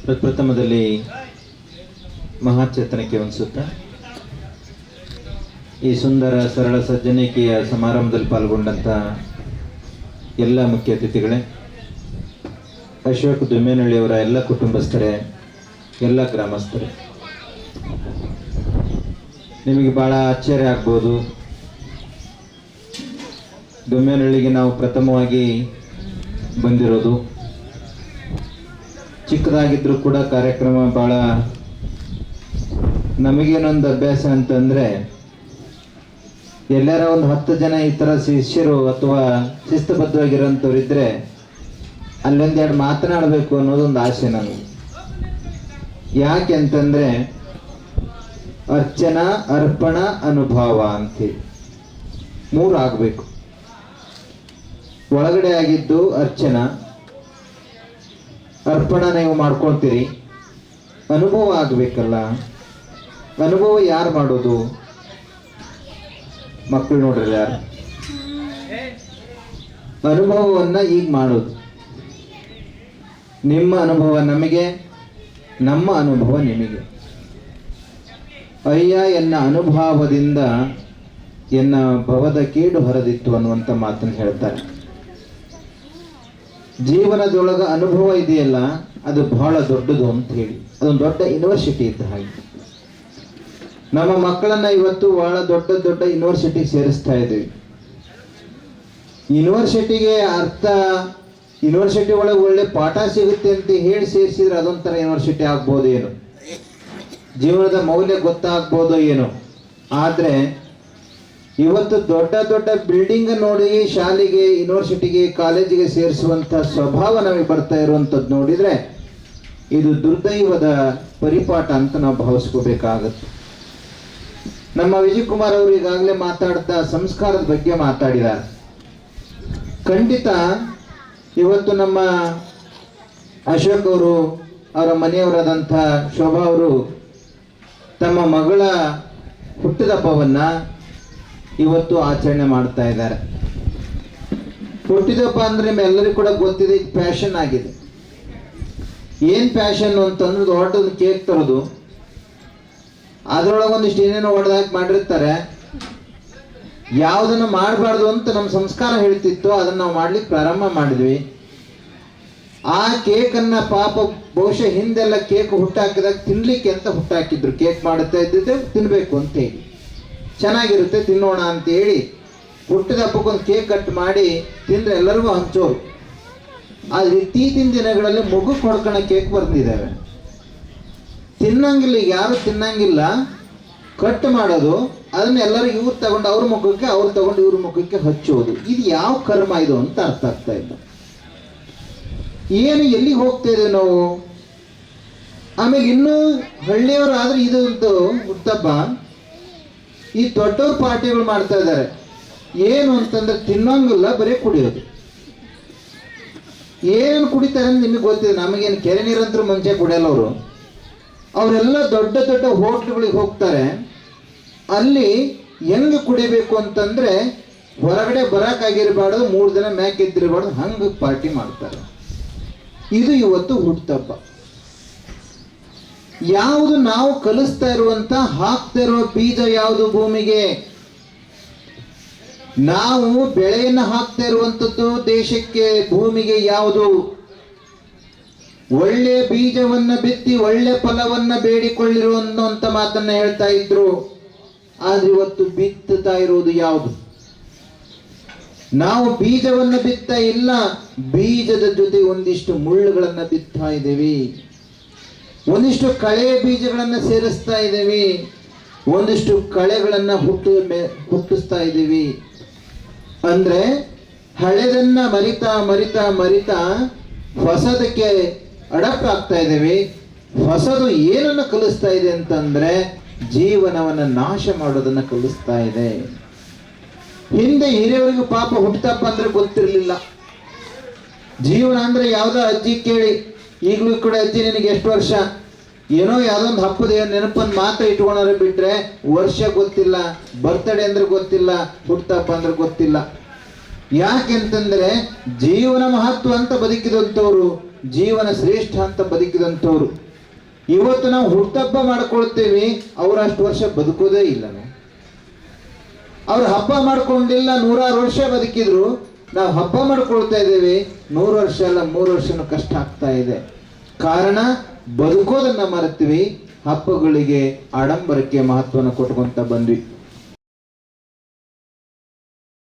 ಪ್ರಥಮದಲ್ಲಿ ಮಹಾಚೇತನಕ್ಕೆ ವಂದಿಸುತ್ತಾ ಈ ಸುಂದರ ಸರಳ ಸಜ್ಜನಿಕೆಯ ಸಮಾರಂಭದಲ್ಲಿ ಪಾಲ್ಗೊಂಡಂಥ ಎಲ್ಲ ಮುಖ್ಯ ಅತಿಥಿಗಳೇ, ಅಶೋಕ್ ದುಮ್ಮೇನಹಳ್ಳಿಯವರ ಎಲ್ಲ ಕುಟುಂಬಸ್ಥರೇ, ಎಲ್ಲ ಗ್ರಾಮಸ್ಥರೇ, ನಿಮಗೆ ಭಾಳ ಆಶ್ಚರ್ಯ ಆಗ್ಬೋದು. ದುಮ್ಮೇನಹಳ್ಳಿಗೆ ನಾವು ಪ್ರಥಮವಾಗಿ ಬಂದಿರೋದು. ಚಿಕ್ಕದಾಗಿದ್ದರೂ ಕೂಡ ಕಾರ್ಯಕ್ರಮ ಭಾಳ ನಮಗೇನೊಂದು ಅಭ್ಯಾಸ ಅಂತಂದರೆ, ಎಲ್ಲಾರ ಒಂದು 10 ಜನ ಈ ಥರ ಶಿಷ್ಯರು ಅಥವಾ ಶಿಸ್ತುಬದ್ಧವಾಗಿರೋಂಥವ್ರು ಇದ್ದರೆ ಅಲ್ಲೊಂದೆರಡು ಮಾತನಾಡಬೇಕು ಅನ್ನೋದೊಂದು ಆಸೆ ನನಗೆ. ಯಾಕೆ ಅಂತಂದರೆ ಅರ್ಚನಾ, ಅರ್ಪಣ, ಅನುಭವ ಅಂತೇಳಿ 3 ಆಗಬೇಕು. ಒಳಗಡೆ ಆಗಿದ್ದು ಅರ್ಚನಾ, ಅರ್ಪಣ ನೀವು ಮಾಡ್ಕೊಳ್ತೀರಿ, ಅನುಭವ ಆಗಬೇಕಲ್ಲ. ಅನುಭವ ಯಾರು ಮಾಡೋದು? ಮಕ್ಕಳು ನೋಡ್ರಿ, ಯಾರು ಅನುಭವವನ್ನು ಈಗ ಮಾಡೋದು? ನಿಮ್ಮ ಅನುಭವ ನಮಗೆ, ನಮ್ಮ ಅನುಭವ ನಿಮಗೆ. ಅಯ್ಯ ಎನ್ನ ಅನುಭವದಿಂದ ಎನ್ನ ಭವದ ಕೇಡು ಹರಿದಿತ್ತು ಅನ್ನುವಂಥ ಮಾತನ್ನು ಹೇಳ್ತಾರೆ. ಜೀವನದೊಳಗೆ ಅನುಭವ ಇದೆಯಲ್ಲ, ಅದು ಬಹಳ ದೊಡ್ಡದು ಅಂತ ಹೇಳಿ, ಅದೊಂದು ದೊಡ್ಡ ಯೂನಿವರ್ಸಿಟಿ ಇದ್ದ ಹಾಗೆ. ನಮ್ಮ ಮಕ್ಕಳನ್ನ ಇವತ್ತು ಬಹಳ ದೊಡ್ಡ ದೊಡ್ಡ ಯೂನಿವರ್ಸಿಟಿಗೆ ಸೇರಿಸ್ತಾ ಇದ್ದೀವಿ. ಯೂನಿವರ್ಸಿಟಿಗೆ ಅರ್ಥ, ಯೂನಿವರ್ಸಿಟಿ ಒಳಗೆ ಒಳ್ಳೆ ಪಾಠ ಸಿಗುತ್ತೆ ಅಂತ ಹೇಳಿ ಸೇರಿಸಿದ್ರೆ ಅದೊಂಥರ ಯೂನಿವರ್ಸಿಟಿ ಆಗ್ಬೋದು ಏನು, ಜೀವನದ ಮೌಲ್ಯ ಗೊತ್ತಾಗ್ಬೋದು ಏನು. ಆದರೆ ಇವತ್ತು ದೊಡ್ಡ ದೊಡ್ಡ ಬಿಲ್ಡಿಂಗ್ ನೋಡಿ ಶಾಲೆಗೆ, ಯೂನಿವರ್ಸಿಟಿಗೆ, ಕಾಲೇಜಿಗೆ ಸೇರಿಸುವಂಥ ಸ್ವಭಾವ ನಮಗೆ ಬರ್ತಾ ಇರುವಂಥದ್ದು ನೋಡಿದರೆ ಇದು ದುರ್ದೈವದ ಪರಿಪಾಠ ಅಂತ ನಾವು ಭಾವಿಸ್ಕೋಬೇಕಾಗತ್ತೆ. ನಮ್ಮ ವಿಜಯ್ ಕುಮಾರ್ ಅವರು ಈಗಾಗಲೇ ಮಾತಾಡ್ತಾ ಸಂಸ್ಕಾರದ ಬಗ್ಗೆ ಮಾತಾಡಿದ್ದಾರೆ. ಖಂಡಿತ ಇವತ್ತು ನಮ್ಮ ಅಶೋಕ್ ಅವರು, ಅವರ ಮನೆಯವರಾದಂಥ ಶೋಭಾ ಅವರು ತಮ್ಮ ಮಗಳ ಹುಟ್ಟಿದಬ್ಬವನ್ನು ಇವತ್ತು ಆಚರಣೆ ಮಾಡ್ತಾ ಇದ್ದಾರೆ. ಹುಟ್ಟಿದಬ್ಬ ಅಂದರೆ ನಿಮ್ಮೆಲ್ಲರಿಗೂ ಕೂಡ ಗೊತ್ತಿದೆ, ಈಗ ಪ್ಯಾಷನ್ ಆಗಿದೆ. ಏನು ಪ್ಯಾಷನ್ ಅಂತಂದ್ರೆ ದೊಡ್ಡದು ಕೇಕ್ ತರೋದು, ಅದರೊಳಗೆ ಒಂದಿಷ್ಟು ಏನೇನೋ ಹೊಡೆದಾಕಿ ಮಾಡಿರ್ತಾರೆ. ಯಾವುದನ್ನು ಮಾಡಬಾರ್ದು ಅಂತ ನಮ್ಮ ಸಂಸ್ಕಾರ ಹೇಳ್ತಿತ್ತು, ಅದನ್ನು ನಾವು ಮಾಡ್ಲಿಕ್ಕೆ ಪ್ರಾರಂಭ ಮಾಡಿದ್ವಿ. ಆ ಕೇಕನ್ನು ಪಾಪ ಬಹುಶಃ ಹಿಂದೆಲ್ಲ ಕೇಕ್ ಹುಟ್ಟಾಕಿದಾಗ ತಿನ್ಲಿಕ್ಕೆ ಅಂತ ಹುಟ್ಟಾಕಿದ್ರು. ಕೇಕ್ ಮಾಡುತ್ತಾ ಇದ್ದಿದ್ದೆ ತಿನ್ನಬೇಕು ಅಂತೇಳಿ, ಚೆನ್ನಾಗಿರುತ್ತೆ ತಿನ್ನೋಣ ಅಂತೇಳಿ ಹುಟ್ಟಿದ ಹಬ್ಬಕ್ಕೊಂದು ಕೇಕ್ ಕಟ್ ಮಾಡಿ ತಿಂದರೆ ಎಲ್ಲರಿಗೂ ಹಂಚೋರು. ಆದರೆ ಇತ್ತೀಚಿನ ದಿನಗಳಲ್ಲಿ ಮಗುಕ್ಕೆ ಹೊಡ್ಕೊಳ ಕೇಕ್ ಬರ್ತಿದ್ದಾವೆ. ತಿನ್ನಂಗಿಲ್ಲ, ಯಾರು ತಿನ್ನಂಗಿಲ್ಲ, ಕಟ್ ಮಾಡೋದು, ಅದನ್ನ ಎಲ್ಲರೂ ಇವ್ರು ತಗೊಂಡು ಅವ್ರ ಮುಖಕ್ಕೆ, ಅವ್ರು ತಗೊಂಡು ಇವ್ರ ಮುಖಕ್ಕೆ ಹಚ್ಚೋದು. ಇದು ಯಾವ ಕರ್ಮ ಇದು ಅಂತ ಅರ್ಥ ಆಗ್ತಾ ಇಲ್ಲ. ಏನು ಎಲ್ಲಿಗೆ ಹೋಗ್ತಾ ಇದ್ದೇವೆ ನಾವು? ಆಮೇಲೆ ಇನ್ನೂ ಹಳ್ಳಿಯವರಾದ್ರೆ ಇದು ಒಂದು ಹುಟ್ಟಬ್ಬ, ಈ ದೊಡ್ಡವ್ರ ಪಾರ್ಟಿಗಳು ಮಾಡ್ತಾ ಇದ್ದಾರೆ. ಏನು ಅಂತಂದ್ರೆ ತಿನ್ನೋಂಗಿಲ್ಲ, ಬರೀ ಕುಡಿಯೋದು. ಏನು ಕುಡಿತಾರೆ ಅಂತ ನಿಮಗೆ ಗೊತ್ತಿದೆ. ನಮಗೇನು ಕೆರೆ ನೀರಂತರೂ ಮುಂಚೆ ಕುಡಿಯಲ್ಲ ಅವರು. ಅವರೆಲ್ಲ ದೊಡ್ಡ ದೊಡ್ಡ ಹೋಟ್ಲುಗಳಿಗೆ ಹೋಗ್ತಾರೆ. ಅಲ್ಲಿ ಹೆಂಗೆ ಕುಡಿಬೇಕು ಅಂತಂದ್ರೆ ಹೊರಗಡೆ ಬರೋಕ್ಕಾಗಿರಬಾರ್ದು, 3 ದಿನ ಮ್ಯಾಕ್ ಎದ್ದಿರಬಾರ್ದು, ಹಂಗೆ ಪಾರ್ಟಿ ಮಾಡ್ತಾರೆ. ಇದು ಇವತ್ತು ಹುಟ್ಟುಹಬ್ಬ. ಯಾವುದು ನಾವು ಕಲಿಸ್ತಾ ಇರುವಂತ, ಹಾಕ್ತಾ ಇರುವ ಬೀಜ ಯಾವುದು ಭೂಮಿಗೆ? ನಾವು ಬೆಳೆಯನ್ನು ಹಾಕ್ತಾ ಇರುವಂಥದ್ದು ದೇಶಕ್ಕೆ, ಭೂಮಿಗೆ ಯಾವುದು? ಒಳ್ಳೆ ಬೀಜವನ್ನ ಬಿತ್ತಿ ಒಳ್ಳೆ ಫಲವನ್ನ ಬೇಡಿಕೊಳ್ಳಿರುವಂತ ಮಾತನ್ನ ಹೇಳ್ತಾ ಇದ್ರು. ಆದ್ರೆ ಇವತ್ತು ಬಿತ್ತುತ್ತಾ ಇರುವುದು ಯಾವುದು? ನಾವು ಬೀಜವನ್ನ ಬಿತ್ತಾ ಇಲ್ಲ, ಬೀಜದ ಜೊತೆ ಒಂದಿಷ್ಟು ಮುಳ್ಳುಗಳನ್ನ ಬಿತ್ತಾ ಇದ್ದೇವೆ, ಒಂದಿಷ್ಟು ಕಳೆಯ ಬೀಜಗಳನ್ನ ಸೇರಿಸ್ತಾ ಇದ್ದೇವೆ, ಒಂದಿಷ್ಟು ಕಳೆಗಳನ್ನ ಹುಟ್ಟಿಸ್ತಾ ಇದ್ದೀವಿ. ಅಂದ್ರೆ ಹಳೆದನ್ನ ಮರಿತಾ ಮರಿತಾ ಮರಿತಾ ಹೊಸದಕ್ಕೆ ಅಡಪ್ಟ್ ಆಗ್ತಾ ಇದ್ದೇವೆ. ಹೊಸದು ಏನನ್ನ ಕಲಿಸ್ತಾ ಇದೆ ಅಂತಂದ್ರೆ ಜೀವನವನ್ನ ನಾಶ ಮಾಡೋದನ್ನ ಕಲಿಸ್ತಾ ಇದೆ. ಹಿಂದೆ ಹಿರಿಯವರಿಗೂ ಪಾಪ ಹುಟ್ಟುಹಬ್ಬ ಅಂದ್ರೆ ಗೊತ್ತಿರಲಿಲ್ಲ. ಜೀವನ ಅಂದ್ರೆ ಯಾವುದೋ ಅಜ್ಜಿ ಕೇಳಿ, ಈಗಲೂ ಕೂಡ ಅಜ್ಜಿ ನಿನಗೆ ಎಷ್ಟು ವರ್ಷ, ಏನೋ ಯಾವುದೊಂದು ಹಬ್ಬದ ನೆನಪನ್ನು ಮಾತ್ರ ಇಟ್ಕೊಂಡ್ರೆ ಬಿಟ್ರೆ ವರ್ಷ ಗೊತ್ತಿಲ್ಲ, ಬರ್ತ್ಡೇ ಅಂದ್ರೆ ಗೊತ್ತಿಲ್ಲ, ಹುಟ್ಟುಹಬ್ಬ ಅಂದ್ರೆ ಗೊತ್ತಿಲ್ಲ. ಯಾಕೆಂತಂದ್ರೆ ಜೀವನ ಮಹತ್ವ ಅಂತ ಬದುಕಿದಂಥವ್ರು ಜೀವನ ಶ್ರೇಷ್ಠ ಅಂತ ಬದುಕಿದಂಥವ್ರು. ಇವತ್ತು ನಾವು ಹುಟ್ಟುಹಬ್ಬ ಮಾಡ್ಕೊಳ್ತೇವೆ, ಅವ್ರು ಅಷ್ಟು ವರ್ಷ ಬದುಕೋದೇ ಇಲ್ಲ. ಅವ್ರು ಹಬ್ಬ ಮಾಡ್ಕೊಂಡಿಲ್ಲ, 100 ವರ್ಷ ಬದುಕಿದ್ರು. ನಾವು ಹಬ್ಬ ಮಾಡ್ಕೊಳ್ತಾ ಇದ್ದೇವೆ, 100 ವರ್ಷ ಅಲ್ಲ 3 ವರ್ಷನೂ ಕಷ್ಟ ಆಗ್ತಾ ಇದೆ. ಕಾರಣ ಬದುಕೋದನ್ನ ಮರೆತೀವಿ, ಹಬ್ಬಗಳಿಗೆ ಆಡಂಬರಕ್ಕೆ ಮಹತ್ವನ ಕೊಟ್ಕೊಂತ ಬಂದ್ವಿ.